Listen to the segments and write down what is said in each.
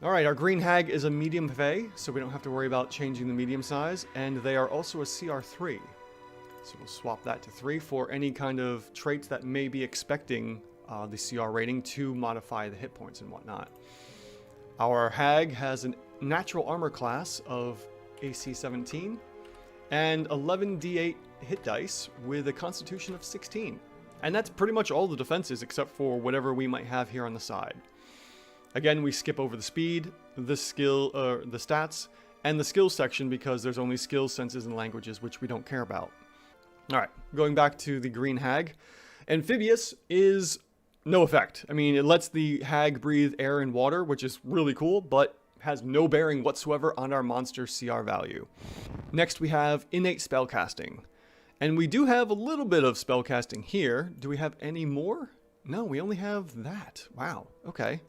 All right, our Green Hag is a medium Fey, so we don't have to worry about changing the medium size, and they are also a CR3. So we'll swap that to 3 for any kind of traits that may be expecting the CR rating to modify the hit points and whatnot. Our Hag has a natural armor class of AC 17 and 11 d8 hit dice with a constitution of 16. And that's pretty much all the defenses except for whatever we might have here on the side. Again, we skip over the speed, the stats, and the skills section because there's only skills, senses, and languages, which we don't care about. Alright, going back to the Green Hag. Amphibious is no effect. I mean, it lets the Hag breathe air and water, which is really cool, but has no bearing whatsoever on our monster CR value. Next, we have innate spellcasting. And we do have a little bit of spellcasting here. Do we have any more? No, we only have that. Wow, okay.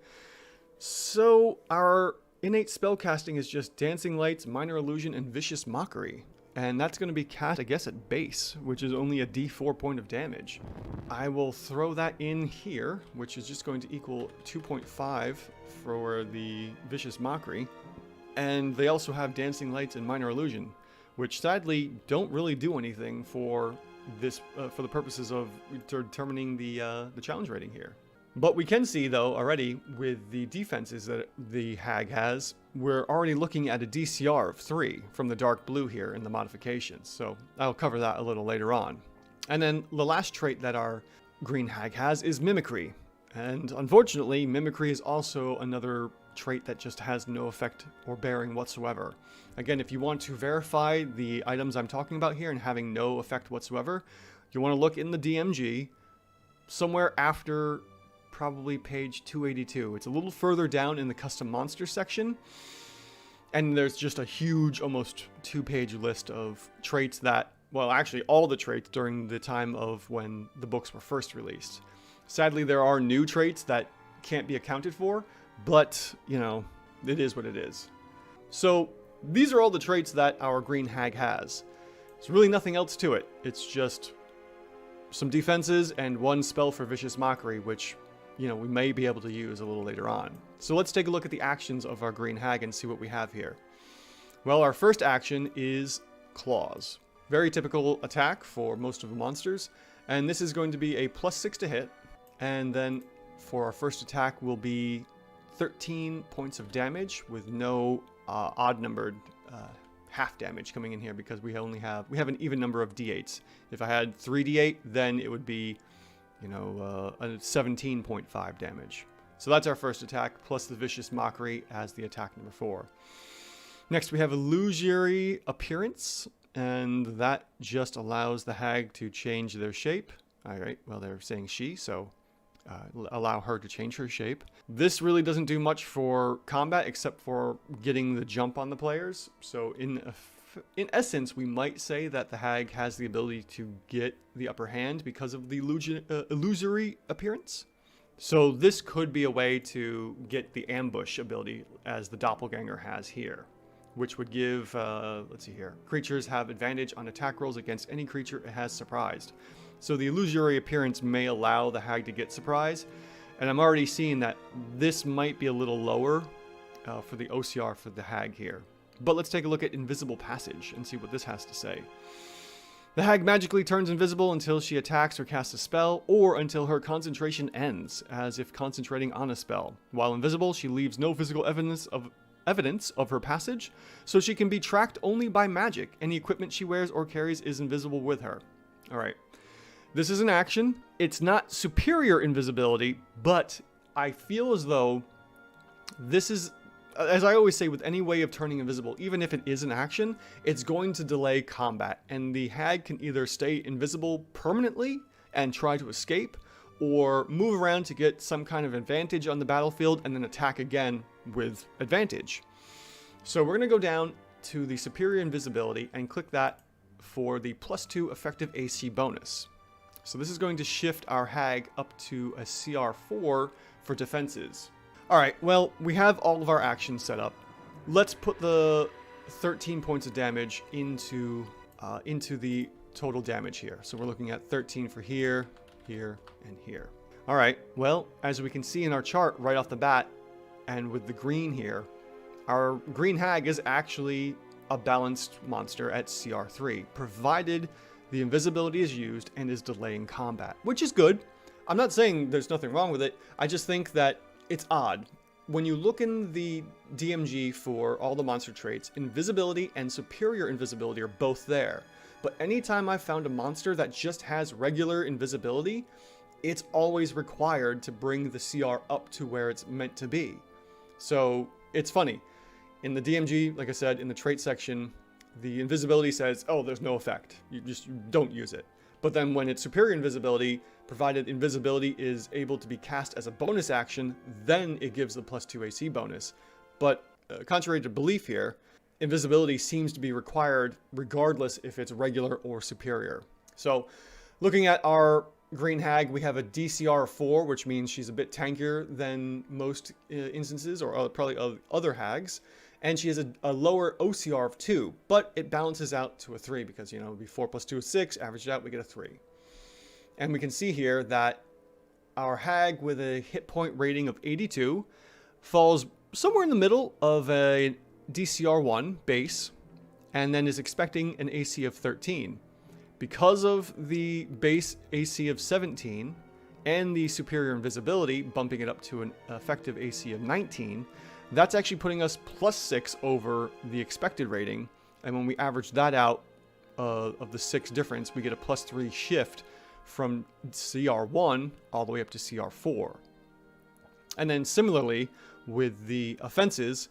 So our innate spellcasting is just Dancing Lights, Minor Illusion, and Vicious Mockery. And that's going to be cast, I guess, at base, which is only a d4 point of damage. I will throw that in here, which is just going to equal 2.5 for the Vicious Mockery. And they also have Dancing Lights and Minor Illusion, which sadly don't really do anything for this, for the purposes of determining the challenge rating here. But we can see, though, already with the defenses that the Hag has, we're already looking at a DCR of 3 from the dark blue here in the modifications. So I'll cover that a little later on. And then the last trait that our Green Hag has is Mimicry. And unfortunately, Mimicry is also another trait that just has no effect or bearing whatsoever. Again, if you want to verify the items I'm talking about here and having no effect whatsoever, you want to look in the DMG somewhere after probably page 282. It's a little further down in the custom monster section, and there's just a huge, almost 2-page list of traits that, well, actually all the traits during the time of when the books were first released. Sadly, there are new traits that can't be accounted for, but, you know, it is what it is. So these are all the traits that our Green Hag has. There's really nothing else to it. It's just some defenses and one spell for Vicious Mockery, which, you know, we may be able to use a little later on. So let's take a look at the actions of our Green Hag and see what we have here. Well, our first action is Claws. Very typical attack for most of the monsters. And this is going to be a +6 to hit. And then for our first attack will be 13 points of damage with no odd-numbered half damage coming in here because we have an even number of d8s. If I had 3d8, then it would be, you know, a 17.5 damage. So that's our first attack, plus the Vicious Mockery as the attack number 4. Next, we have Illusory Appearance, and that just allows the Hag to change their shape. All right, well, they're saying she, so allow her to change her shape. This really doesn't do much for combat except for getting the jump on the players. So in essence, we might say that the Hag has the ability to get the upper hand because of the illusory appearance. So this could be a way to get the ambush ability as the Doppelganger has here, which would give, let's see here, creatures have advantage on attack rolls against any creature it has surprised. So the illusory appearance may allow the Hag to get surprise, and I'm already seeing that this might be a little lower for the OCR for the Hag here. But let's take a look at Invisible Passage and see what this has to say. The Hag magically turns invisible until she attacks or casts a spell, or until her concentration ends, as if concentrating on a spell. While invisible, she leaves no physical evidence of her passage, so she can be tracked only by magic. Any equipment she wears or carries is invisible with her. Alright. This is an action. It's not superior invisibility, but I feel as though this is, as I always say with any way of turning invisible, even if it is an action, it's going to delay combat. And the Hag can either stay invisible permanently and try to escape, or move around to get some kind of advantage on the battlefield and then attack again with advantage. So we're going to go down to the superior invisibility and click that for the +2 effective AC bonus. So this is going to shift our Hag up to a CR4 for defenses. Alright, well, we have all of our actions set up. Let's put the 13 points of damage into the total damage here. So we're looking at 13 for here, here, and here. Alright, well, as we can see in our chart right off the bat, And with the green here, our Green Hag is actually a balanced monster at CR3, provided the invisibility is used and is delaying combat, which is good. I'm not saying there's nothing wrong with it. I just think that it's odd. When you look in the DMG for all the monster traits, invisibility and superior invisibility are both there. But anytime I've found a monster that just has regular invisibility, it's always required to bring the CR up to where it's meant to be. So it's funny. In the DMG, like I said, in the trait section, the invisibility says, oh, there's no effect. You don't use it. But then when it's superior invisibility, provided invisibility is able to be cast as a bonus action, then it gives the +2 AC bonus. But contrary to belief here, invisibility seems to be required regardless if it's regular or superior. So looking at our Green Hag, we have a DCR of 4, which means she's a bit tankier than most instances, or probably other hags. And she has a lower OCR of 2, but it balances out to a 3 because, you know, it would be 4 + 2 is 6, averaged out, we get a 3. And we can see here that our hag with a hit point rating of 82 falls somewhere in the middle of a DCR 1 base, and then is expecting an AC of 13. Because of the base AC of 17 and the superior invisibility, bumping it up to an effective AC of 19, that's actually putting us +6 over the expected rating. And when we average that out of the 6 difference, we get a +3 shift from CR1 all the way up to CR4. And then similarly with the offenses,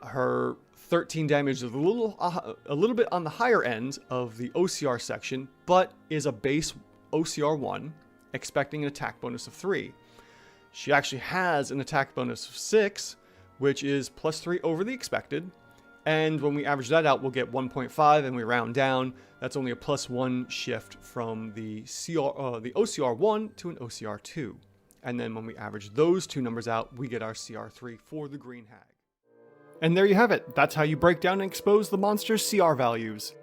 her 13 damage is a little bit on the higher end of the OCR section, but is a base OCR 1, expecting an attack bonus of 3. She actually has an attack bonus of 6, which is +3 over the expected. And when we average that out, we'll get 1.5, and we round down. That's only a +1 shift from the OCR 1 to an OCR 2. And then when we average those two numbers out, we get our CR3 for the Green Hag. And there you have it. That's how you break down and expose the monster's CR values.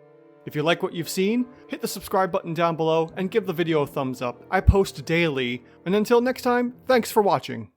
If you like what you've seen, hit the subscribe button down below and give the video a thumbs up. I post daily. And until next time, thanks for watching.